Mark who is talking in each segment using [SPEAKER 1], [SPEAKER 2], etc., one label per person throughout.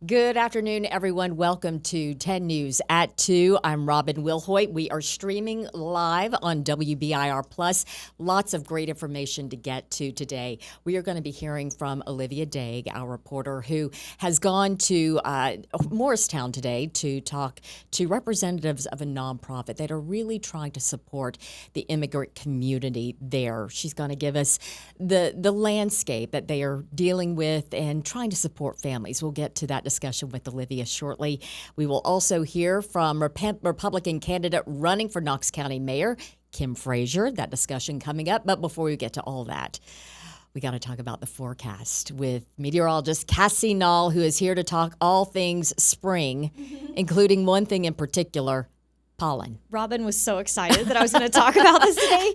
[SPEAKER 1] Good afternoon, everyone. Welcome to 10 News at 2. I'm Robin Wilhoit. We are streaming live on WBIR Plus. Lots of great information to get to today. We are going to be hearing from Olivia Dague, our reporter, who has gone to Morristown today to talk to representatives of a nonprofit that are really trying to support the immigrant community there. She's going to give us the landscape that they are dealing with and trying to support families. We'll get to that discussion with Olivia shortly. We will also hear from Republican candidate running for Knox County Mayor, Kim Frazier. That discussion coming up. But before we get to all that, we got to talk about the forecast with meteorologist Cassie Nall, who is here to talk all things spring, including one thing in particular, pollen.
[SPEAKER 2] Robin was so excited that I was going to talk about this today.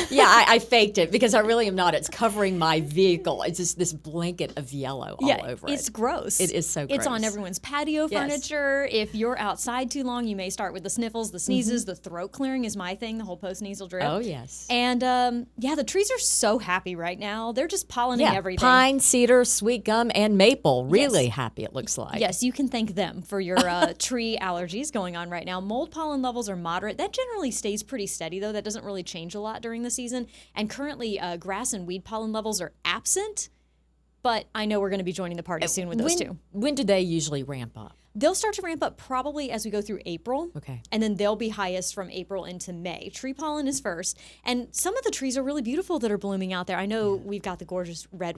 [SPEAKER 1] Yeah, I faked it because I really am not. It's covering my vehicle. It's just this blanket of yellow all over it.
[SPEAKER 2] It's gross.
[SPEAKER 1] It is so gross.
[SPEAKER 2] It's on everyone's patio furniture. If you're outside too long, you may start with the sniffles, the sneezes, the throat clearing is my thing, the whole post-nasal drip.
[SPEAKER 1] Oh, yes.
[SPEAKER 2] And the trees are so happy right now. They're just pollinating everything.
[SPEAKER 1] Pine, cedar, sweet gum, and maple. Really happy, it looks like.
[SPEAKER 2] Yes, you can thank them for your tree allergies going on right now. Mold pollen levels are moderate. That generally stays pretty steady, though. That doesn't really change a lot during the season. And currently, grass and weed pollen levels are absent. But I know we're going to be joining the party soon with those two.
[SPEAKER 1] When do they usually ramp up?
[SPEAKER 2] They'll start to ramp up probably as we go through April.
[SPEAKER 1] Okay.
[SPEAKER 2] And then they'll be highest from April into May. Tree pollen is first. And some of the trees are really beautiful that are blooming out there. I know we've got the gorgeous red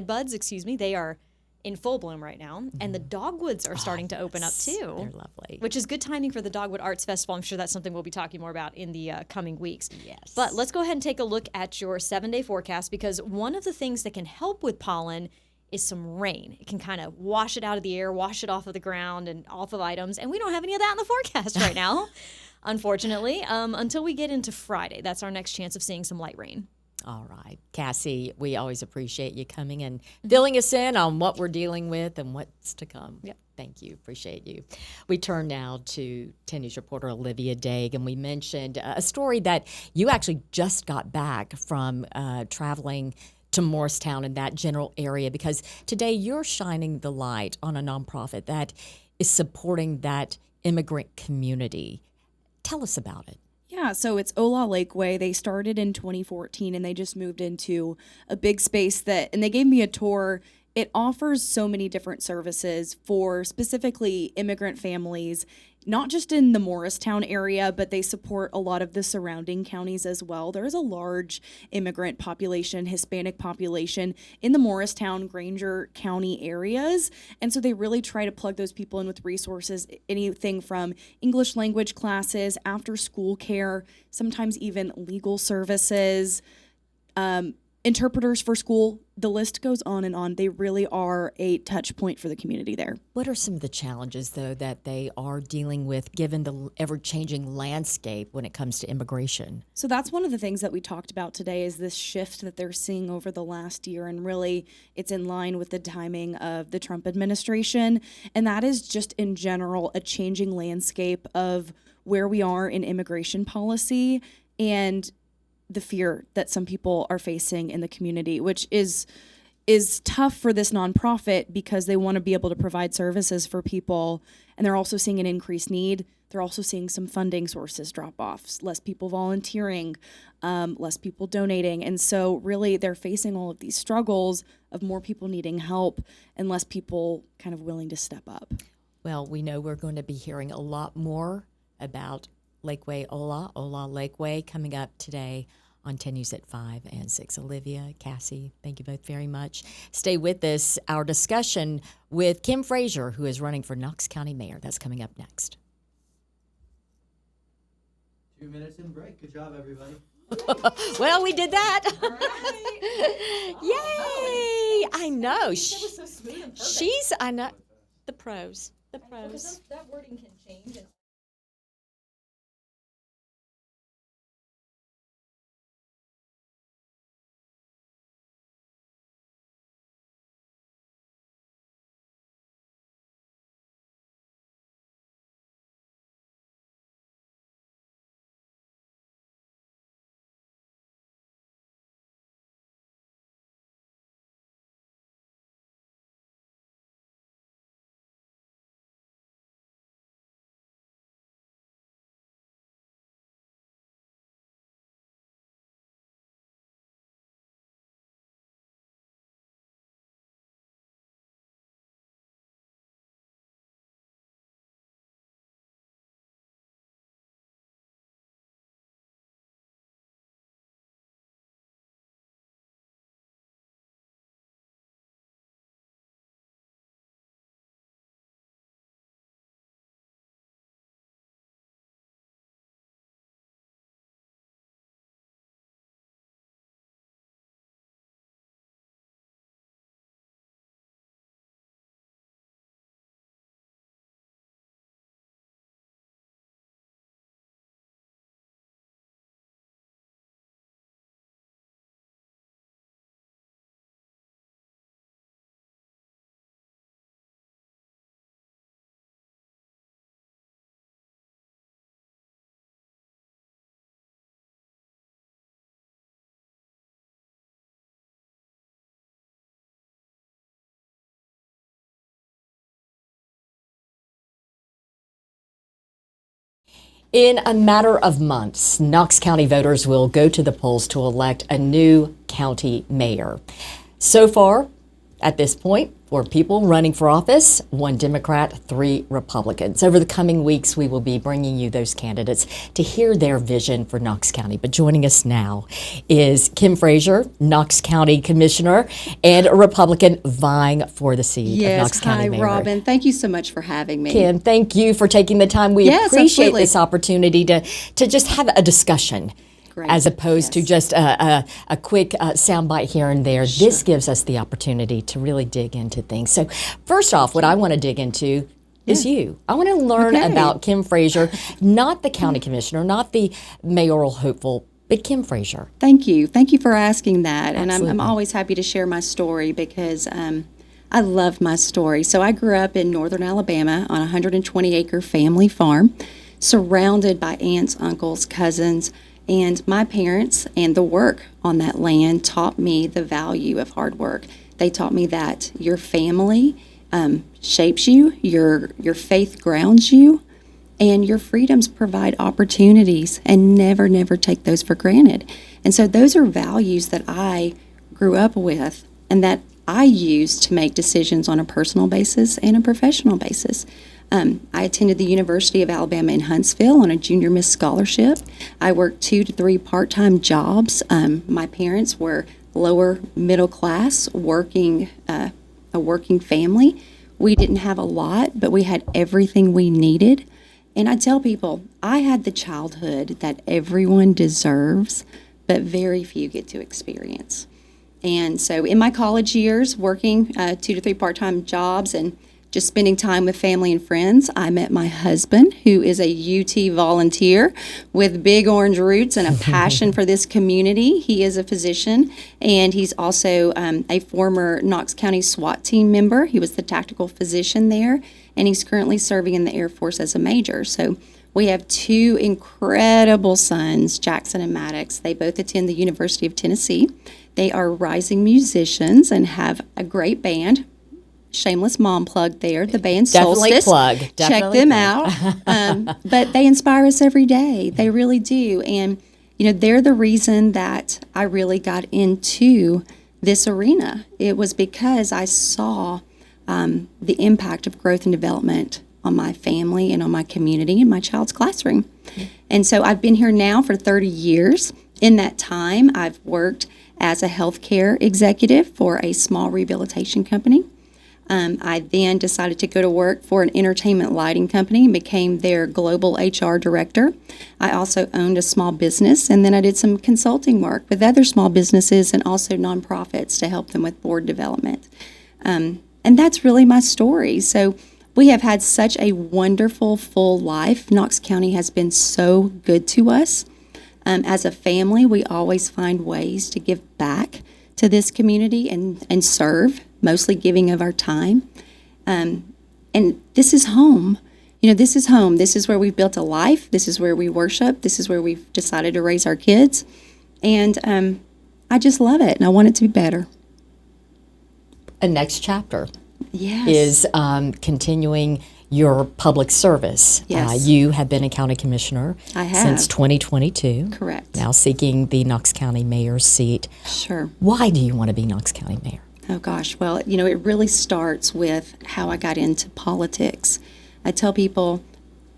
[SPEAKER 2] buds. They are in full bloom right now. And the dogwoods are starting to open up too.
[SPEAKER 1] They're lovely.
[SPEAKER 2] Which is good timing for the Dogwood Arts Festival. I'm sure that's something we'll be talking more about in the coming weeks.
[SPEAKER 1] Yes.
[SPEAKER 2] But let's go ahead and take a look at your 7-day forecast, because one of the things that can help with pollen is some rain. It can kind of wash it out of the air, wash it off of the ground and off of items. And we don't have any of that in the forecast right now, unfortunately, until we get into Friday. That's our next chance of seeing some light rain.
[SPEAKER 1] All right. Cassie, we always appreciate you coming and filling us in on what we're dealing with and what's to come.
[SPEAKER 2] Yep.
[SPEAKER 1] Thank you. Appreciate you. We turn now to 10 News reporter Olivia Dague, and we mentioned a story that you actually just got back from traveling to Morristown in that general area, because today you're shining the light on a nonprofit that is supporting that immigrant community. Tell us about it.
[SPEAKER 3] Yeah, so it's Ola Lakeway. They started in 2014 and they just moved into a big space and they gave me a tour. It offers so many different services for specifically immigrant families, not just in the Morristown area, but they support a lot of the surrounding counties as well. There's a large immigrant population, Hispanic population in the Morristown, Granger County areas. And so they really try to plug those people in with resources, anything from English language classes, after school care, sometimes even legal services, interpreters for school. The list goes on and on. They really are a touch point for the community there.
[SPEAKER 1] What are some of the challenges, though, that they are dealing with given the ever-changing landscape when it comes to immigration?
[SPEAKER 3] So that's one of the things that we talked about today, is this shift that they're seeing over the last year. And really, it's in line with the timing of the Trump administration. And that is just in general a changing landscape of where we are in immigration policy and the fear that some people are facing in the community, which is tough for this nonprofit because they want to be able to provide services for people, and they're also seeing an increased need. They're also seeing some funding sources drop off, less people volunteering, less people donating, and so really they're facing all of these struggles of more people needing help and less people kind of willing to step up.
[SPEAKER 1] Well, we know we're going to be hearing a lot more about Lakeway Ola Lakeway coming up today on 10 News at 5 and 6. Olivia, Cassie, thank you both very much. Stay with us. Our discussion with Kim Frazier, who is running for Knox County Mayor. That's coming up next.
[SPEAKER 4] 2 minutes in break. Good job, everybody.
[SPEAKER 1] Well, we did that.
[SPEAKER 2] All right.
[SPEAKER 1] Yay! I know.
[SPEAKER 2] That was so smooth and perfect.
[SPEAKER 1] I know. The pros.
[SPEAKER 2] That wording can change.
[SPEAKER 1] In a matter of months, Knox County voters will go to the polls to elect a new county mayor. So far, at this point, 4 people running for office, 1 Democrat, 3 Republicans. Over the coming weeks, we will be bringing you those candidates to hear their vision for Knox County. But joining us now is Kim Frazier, Knox County Commissioner, and a Republican vying for the seat of Knox County Mayor.
[SPEAKER 5] Hi, Robin. Thank you so much for having me.
[SPEAKER 1] Kim, thank you for taking the time. We
[SPEAKER 5] Yes,
[SPEAKER 1] appreciate
[SPEAKER 5] absolutely.
[SPEAKER 1] this opportunity to just have a discussion.
[SPEAKER 5] Great.
[SPEAKER 1] As opposed to
[SPEAKER 5] Yes.
[SPEAKER 1] just a quick soundbite here and there.
[SPEAKER 5] Sure.
[SPEAKER 1] This gives us the opportunity to really dig into things. So first off, what I want to dig into is you. I want to learn
[SPEAKER 5] Okay.
[SPEAKER 1] about Kim Frazier, not the county commissioner, not the mayoral hopeful, but Kim Frazier.
[SPEAKER 5] Thank you. Thank you for asking that. And I'm
[SPEAKER 1] Absolutely.
[SPEAKER 5] always happy to share my story because I love my story. So I grew up in northern Alabama on a 120-acre family farm, surrounded by aunts, uncles, cousins, and my parents and the work on that land taught me the value of hard work. They taught me that your family shapes you, your faith grounds you, and your freedoms provide opportunities, and never, never take those for granted. And so those are values that I grew up with and that I use to make decisions on a personal basis and a professional basis. I attended the University of Alabama in Huntsville on a junior Miss scholarship. I worked 2 to 3 part-time jobs. My parents were lower middle class, a working family. We didn't have a lot, but we had everything we needed. And I tell people, I had the childhood that everyone deserves, but very few get to experience. And so in my college years, working 2 to 3 part-time jobs and just spending time with family and friends, I met my husband, who is a UT volunteer with big orange roots and a passion for this community. He is a physician, and he's also a former Knox County SWAT team member. He was the tactical physician there, and he's currently serving in the Air Force as a major. So we have 2 incredible sons, Jackson and Maddox. They both attend the University of Tennessee. They are rising musicians and have a great band. Shameless mom plug there. The band
[SPEAKER 1] Definitely
[SPEAKER 5] Solstice.
[SPEAKER 1] plug.
[SPEAKER 5] Check
[SPEAKER 1] Definitely
[SPEAKER 5] them
[SPEAKER 1] plug.
[SPEAKER 5] out. But they inspire us every day. They really do. And, you know, they're the reason that I really got into this arena. It was because I saw the impact of growth and development on my family and on my community and my child's classroom. And so I've been here now for 30 years. In that time, I've worked as a healthcare executive for a small rehabilitation company. I then decided to go to work for an entertainment lighting company and became their global HR director. I also owned a small business, and then I did some consulting work with other small businesses and also nonprofits to help them with board development. And that's really my story. So we have had such a wonderful, full life. Knox County has been so good to us. As a family, we always find ways to give back to this community and serve, mostly giving of our time. And this is home. You know, this is home. This is where we've built a life. This is where we worship. This is where we've decided to raise our kids. And I just love it, and I want it to be better.
[SPEAKER 1] A next chapter
[SPEAKER 5] Yes.
[SPEAKER 1] is continuing your public service.
[SPEAKER 5] Yes.
[SPEAKER 1] You have been a county commissioner
[SPEAKER 5] I have.
[SPEAKER 1] since 2022.
[SPEAKER 5] Correct.
[SPEAKER 1] Now seeking the Knox County mayor's seat.
[SPEAKER 5] Sure.
[SPEAKER 1] Why do you want to be Knox County mayor?
[SPEAKER 5] Oh, gosh. Well, you know, it really starts with how I got into politics. I tell people,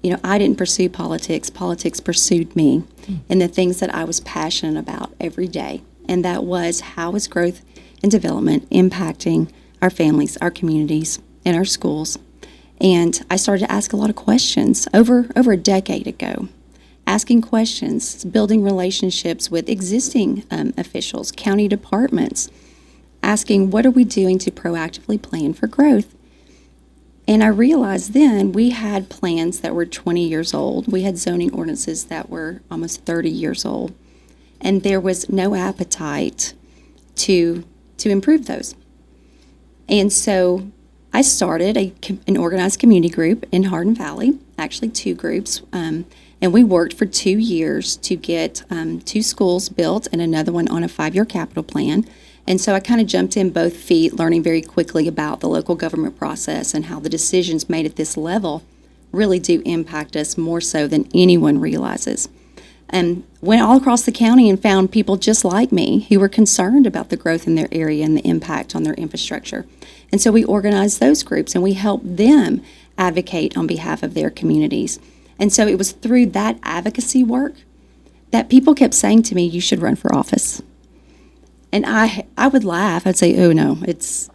[SPEAKER 5] you know, I didn't pursue politics. Politics pursued me and the things that I was passionate about every day. And that was, how is growth and development impacting our families, our communities, and our schools? And I started to ask a lot of questions over a decade ago. Asking questions, building relationships with existing officials, county departments, asking, what are we doing to proactively plan for growth? And I realized then we had plans that were 20 years old. We had zoning ordinances that were almost 30 years old. And there was no appetite to improve those. And so I started an organized community group in Hardin Valley, actually 2 groups, and we worked for 2 years to get 2 schools built and another one on a 5-year capital plan. And so I kind of jumped in both feet, learning very quickly about the local government process and how the decisions made at this level really do impact us more so than anyone realizes. And went all across the county and found people just like me who were concerned about the growth in their area and the impact on their infrastructure. And so we organized those groups and we helped them advocate on behalf of their communities. And so it was through that advocacy work that people kept saying to me, you should run for office. And I would laugh. I'd say, oh no,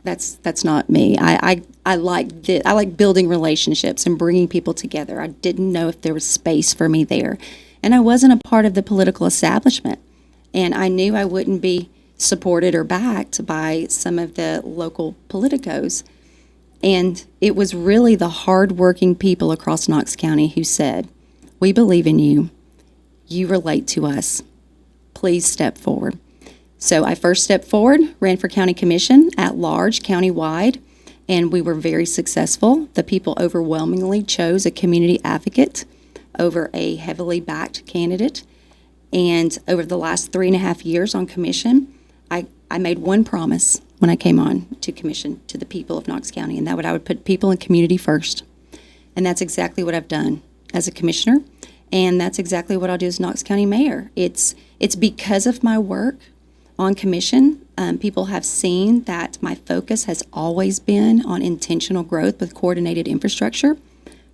[SPEAKER 5] that's not me. I like building relationships and bringing people together. I didn't know if there was space for me there. And I wasn't a part of the political establishment. And I knew I wouldn't be supported or backed by some of the local politicos. And it was really the hardworking people across Knox County who said, we believe in you. You relate to us. Please step forward. So I first stepped forward, ran for county commission at large, countywide, and we were very successful. The people overwhelmingly chose a community advocate over a heavily backed candidate. And over the last 3.5 years on commission, I made one promise when I came on to commission to the people of Knox County, and that I would put people and community first. And that's exactly what I've done as a commissioner, and that's exactly what I'll do as Knox County mayor. It's because of my work on commission. People have seen that my focus has always been on intentional growth with coordinated infrastructure,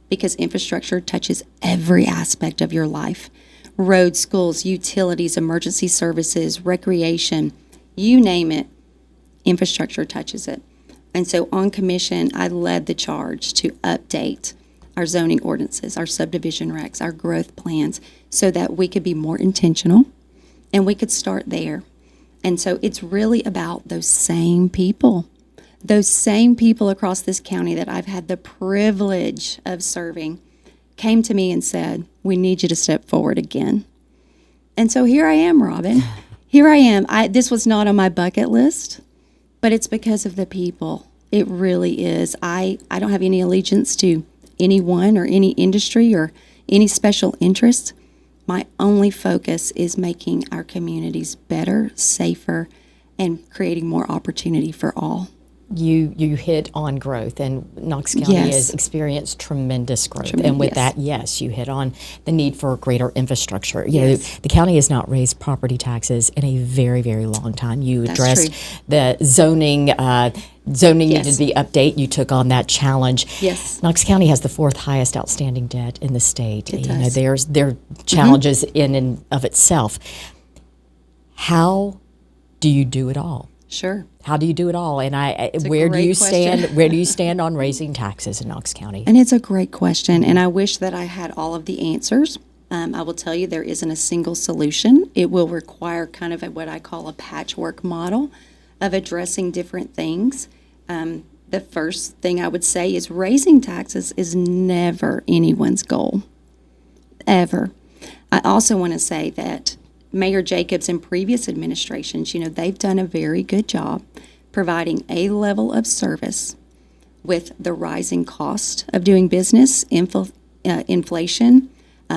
[SPEAKER 5] because infrastructure touches every aspect of your life. Roads, schools, utilities, emergency services, recreation, you name it, infrastructure touches it. And so on commission, I led the charge to update our zoning ordinances, our subdivision regs, our growth plans, so that we could be more intentional and we could start there. And so it's really about those same people across this county that I've had the privilege of serving came to me and said, we need you to step forward again. And so here I am, Robin. Here I am. This was not on my bucket list, but it's because of the people. It really is. I don't have any allegiance to anyone or any industry or any special interest. My only focus is making our communities better, safer, and creating more opportunity for all.
[SPEAKER 1] You hit on growth, and Knox County
[SPEAKER 5] Yes.
[SPEAKER 1] has experienced tremendous growth. And with that, yes, you hit on the need for greater infrastructure. You know, the county has not raised property taxes in a very, very long time. You addressed the zoning. Zoning needed to be updated. You took on that challenge.
[SPEAKER 5] Yes.
[SPEAKER 1] Knox County has the 4th highest outstanding debt in the state.
[SPEAKER 5] It
[SPEAKER 1] know,
[SPEAKER 5] does.
[SPEAKER 1] there are challenges in and of itself. How do you do it all?
[SPEAKER 5] Sure.
[SPEAKER 1] How do you do it all? And
[SPEAKER 5] It's a
[SPEAKER 1] where do
[SPEAKER 5] great
[SPEAKER 1] you
[SPEAKER 5] question.
[SPEAKER 1] stand? Where do you stand on raising taxes in Knox County?
[SPEAKER 5] And it's a great question, and I wish that I had all of the answers. I will tell you there isn't a single solution. It will require kind of what I call a patchwork model of addressing different things. The first thing I would say is raising taxes is never anyone's goal, ever. I also want to say that Mayor Jacobs and previous administrations, they've done a very good job providing a level of service with the rising cost of doing business, inflation,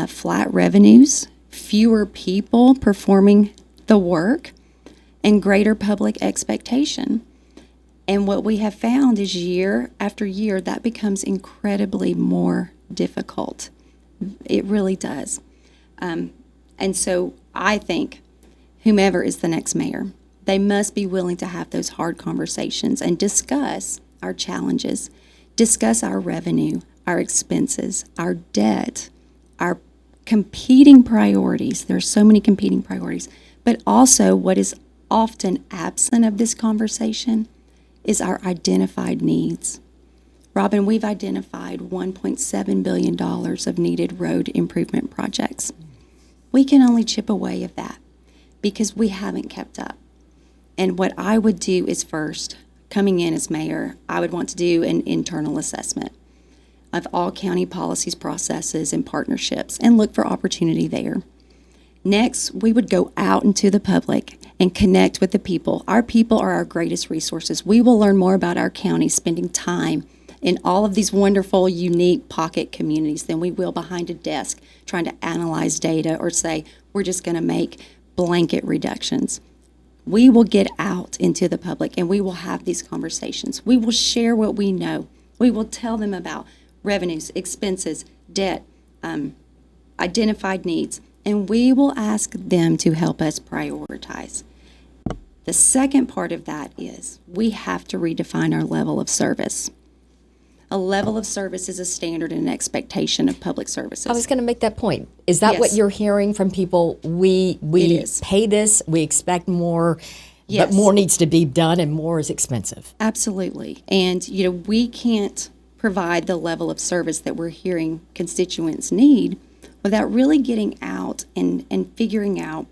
[SPEAKER 5] flat revenues, fewer people performing the work, and greater public expectation. And what we have found is year after year, that becomes incredibly more difficult. It really does. And so I think whomever is the next mayor, they must be willing to have those hard conversations and discuss our challenges, discuss our revenue, our expenses, our debt, our competing priorities. There are so many competing priorities, but also what is often absent of this conversation is our identified needs. Robin, we've identified $1.7 billion of needed road improvement projects. We can only chip away at that because we haven't kept up. And what I would do is first, coming in as mayor, I would want to do an internal assessment of all county policies, processes, and partnerships and look for opportunity there. Next, we would go out into the public and connect with the people. Our people are our greatest resources. We will learn more about our county spending time in all of these wonderful, unique pocket communities than we will behind a desk trying to analyze data or say, we're just going to make blanket reductions. We will get out into the public and we will have these conversations. We will share what we know. We will tell them about revenues, expenses, debt, identified needs, and we will ask them to help us prioritize. The second part of that is we have to redefine our level of service. A level of service is a standard and an expectation of public services.
[SPEAKER 1] I was going to make that point. Is that what
[SPEAKER 5] Yes.
[SPEAKER 1] you're hearing from people? We
[SPEAKER 5] It is.
[SPEAKER 1] pay this, we expect more,
[SPEAKER 5] Yes.
[SPEAKER 1] but more needs to be done and more is expensive.
[SPEAKER 5] Absolutely. And, we can't provide the level of service that we're hearing constituents need without really getting out and figuring out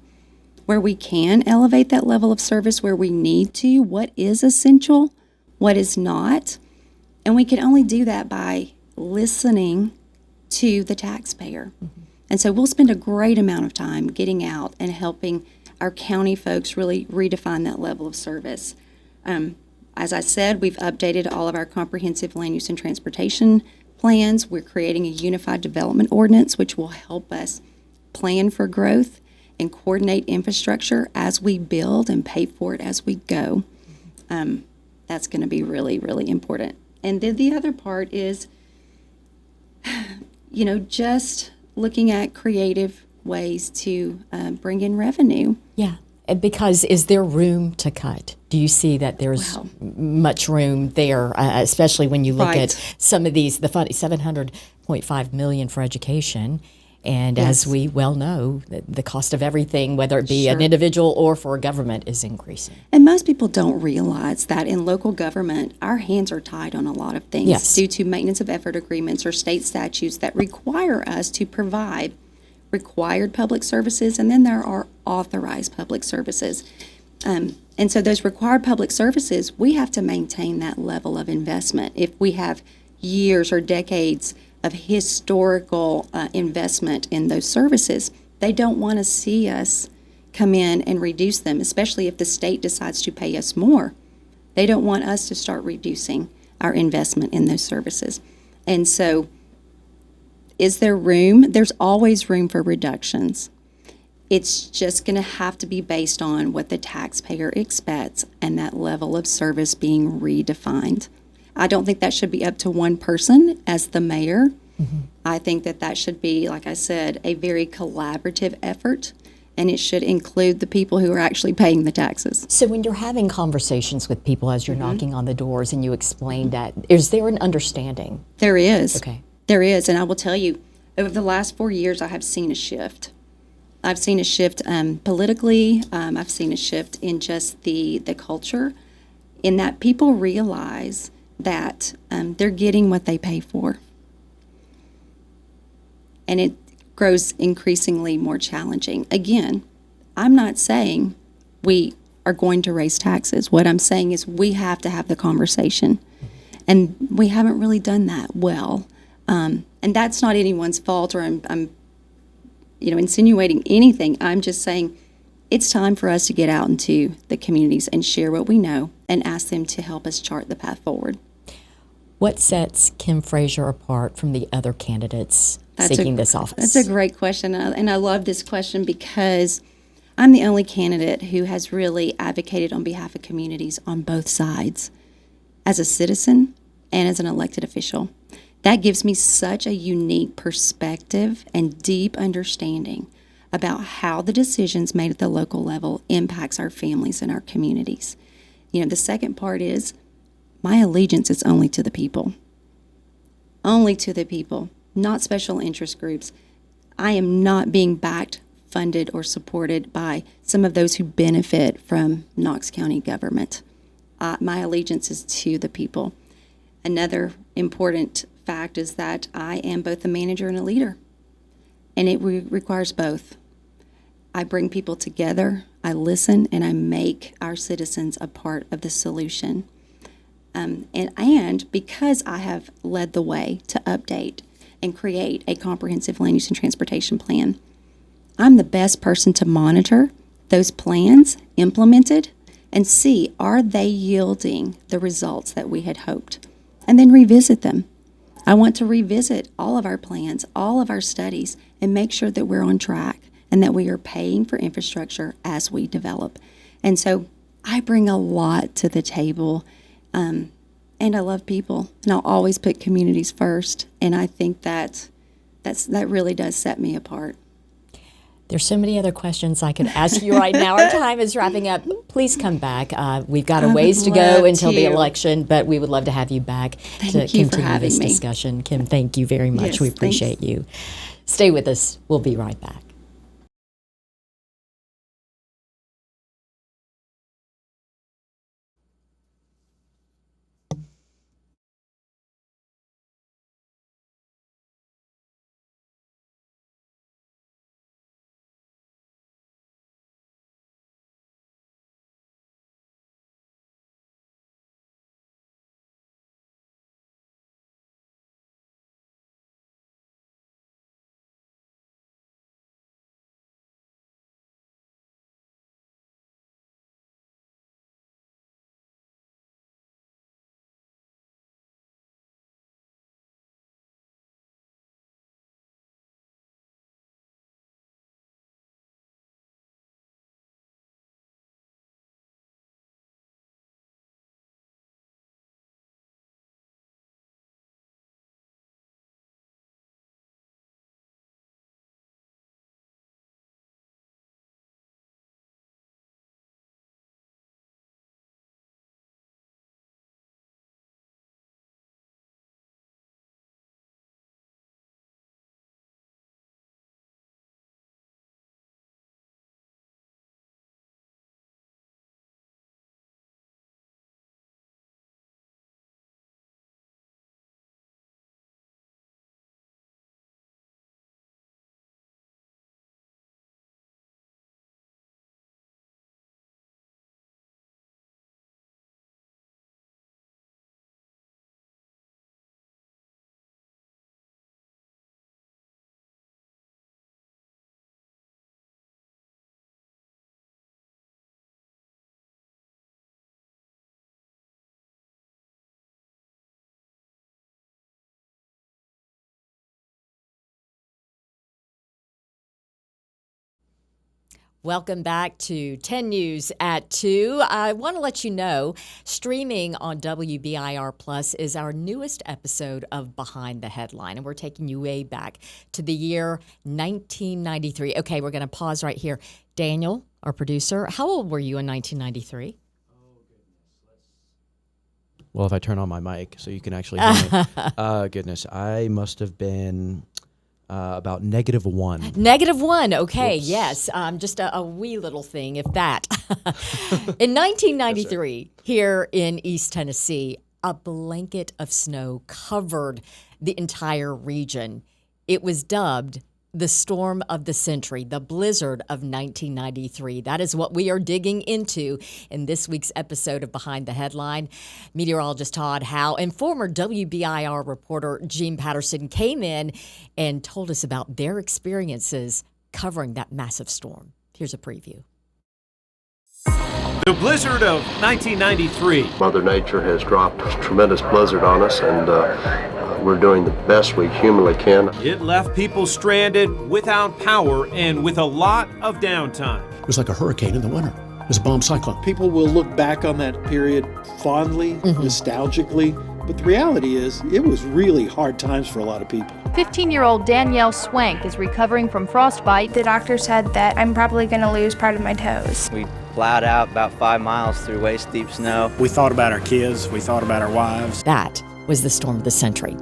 [SPEAKER 5] where we can elevate that level of service, where we need to, what is essential, what is not. And we can only do that by listening to the taxpayer. Mm-hmm. And so we'll spend a great amount of time getting out and helping our county folks really redefine that level of service. As I said, we've updated all of our comprehensive land use and transportation plans. We're creating a unified development ordinance, which will help us plan for growth and coordinate infrastructure as we build and pay for it as we go. That's going to be really, really important. And then the other part is, just looking at creative ways to bring in revenue.
[SPEAKER 1] Yeah. Because is there room to cut? Do you see that there's much room there, especially when you look
[SPEAKER 5] Right.
[SPEAKER 1] at some of these, the fund, $700.5 million for education. And as
[SPEAKER 5] Yes.
[SPEAKER 1] we well know, the cost of everything, whether it be an
[SPEAKER 5] Sure.
[SPEAKER 1] individual or for a government, is increasing.
[SPEAKER 5] And most people don't realize that in local government, our hands are tied on a lot of things
[SPEAKER 1] Yes.
[SPEAKER 5] due to maintenance of effort agreements or state statutes that require us to provide required public services, and then there are authorized public services. And so those required public services, we have to maintain that level of investment. If we have years or decades of historical investment in those services, they don't want to see us come in and reduce them, especially if the state decides to pay us more. They don't want us to start reducing our investment in those services. And so, is there room? There's always room for reductions. It's just going to have to be based on what the taxpayer expects and that level of service being redefined. I don't think that should be up to one person as the mayor. Mm-hmm. I think that should be, like I said, a very collaborative effort, and it should include the people who are actually paying the taxes.
[SPEAKER 1] So when you're having conversations with people as you're knocking on the doors and you explain that, is there an understanding?
[SPEAKER 5] There is.
[SPEAKER 1] Okay.
[SPEAKER 5] There is, and I will tell you, over the last 4 years, I have seen a shift. I've seen a shift politically. I've seen a shift in just the culture, in that people realize that they're getting what they pay for. And it grows increasingly more challenging. Again, I'm not saying we are going to raise taxes. What I'm saying is we have to have the conversation. And we haven't really done that well. And that's not anyone's fault, or I'm insinuating anything. I'm just saying it's time for us to get out into the communities and share what we know and ask them to help us chart the path forward.
[SPEAKER 1] What sets Kim Frazier apart from the other candidates seeking this office?
[SPEAKER 5] That's a great question, and I love this question because I'm the only candidate who has really advocated on behalf of communities on both sides, as a citizen and as an elected official. That gives me such a unique perspective and deep understanding about how the decisions made at the local level impacts our families and our communities. The second part is my allegiance is only to the people. Only to the people, not special interest groups. I am not being backed, funded, or supported by some of those who benefit from Knox County government. My allegiance is to the people. Another important fact is that I am both a manager and a leader, and it requires both. I bring people together, I listen, and I make our citizens a part of the solution. And because I have led the way to update and create a comprehensive land use and transportation plan, I'm the best person to monitor those plans implemented and see, are they yielding the results that we had hoped? And then revisit them. I want to revisit all of our plans, all of our studies, and make sure that we're on track and that we are paying for infrastructure as we develop. And so I bring a lot to the table, and I love people, and I'll always put communities first. And I think that that really does set me apart.
[SPEAKER 1] There's so many other questions I could ask you right now. Our time is wrapping up. Please come back. We've got a ways to go until the election, but we would love to have you back to continue this discussion. Kim, thank you very much.
[SPEAKER 5] Yes,
[SPEAKER 1] we appreciate you. Stay with us. We'll be right back. Welcome back to 10 News at 2. I want to let you know, streaming on WBIR Plus is our newest episode of Behind the Headline, and we're taking you way back to the year 1993. Okay, we're going to pause right here. Daniel, our producer, how old were you in 1993?
[SPEAKER 6] Well, if I turn on my mic so you can actually hear me. Goodness, I must have been about -1.
[SPEAKER 1] -1, okay,
[SPEAKER 6] Whoops.
[SPEAKER 1] yes. Just a wee little thing, if that. In 1993, here in East Tennessee, a blanket of snow covered the entire region. It was dubbed the storm of the century, the blizzard of 1993. That is what we are digging into in this week's episode of Behind the Headline. Meteorologist Todd Howe and former WBIR reporter Gene Patterson came in and told us about their experiences covering that massive storm. Here's a preview.
[SPEAKER 7] The blizzard of 1993.
[SPEAKER 8] Mother Nature has dropped a tremendous blizzard on us, and we're doing the best we humanly can.
[SPEAKER 7] It left people stranded, without power, and with a lot of downtime.
[SPEAKER 9] It was like a hurricane in the winter. It was a bomb cyclone.
[SPEAKER 10] People will look back on that period fondly, nostalgically, but the reality is it was really hard times for a lot of people.
[SPEAKER 11] 15-year-old Danielle Swank is recovering from frostbite.
[SPEAKER 12] The doctor said that I'm probably going to lose part of my toes.
[SPEAKER 13] We plowed out about 5 miles through waist-deep snow.
[SPEAKER 9] We thought about our kids. We thought about our wives.
[SPEAKER 1] That was the storm of the century.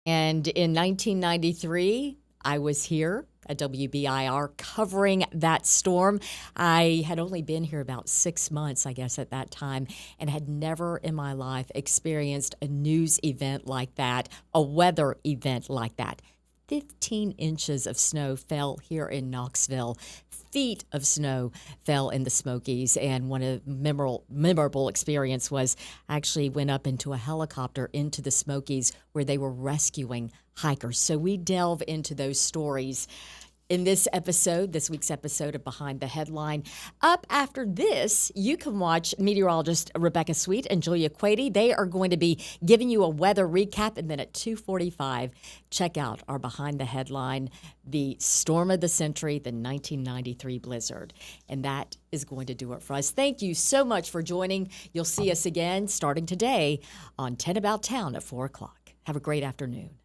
[SPEAKER 1] And in 1993, I was here at WBIR covering that storm. I had only been here about 6 months, I guess, at that time, and had never in my life experienced a news event like that, a weather event like that. 15 inches of snow fell here in Knoxville. Feet of snow fell in the Smokies, and one of the memorable experience was I actually went up into a helicopter into the Smokies where they were rescuing hikers. So we delve into those stories in this week's episode of Behind the Headline. Up after this, you can watch meteorologist Rebecca Sweet and Julia Quady. They are going to be giving you a weather recap, and then at 2:45, check out our Behind the Headline, the storm of the century, the 1993 blizzard. And that is going to do it for us. Thank you so much for joining. You'll see us again starting today on 10 About Town at 4 o'clock. Have a great afternoon.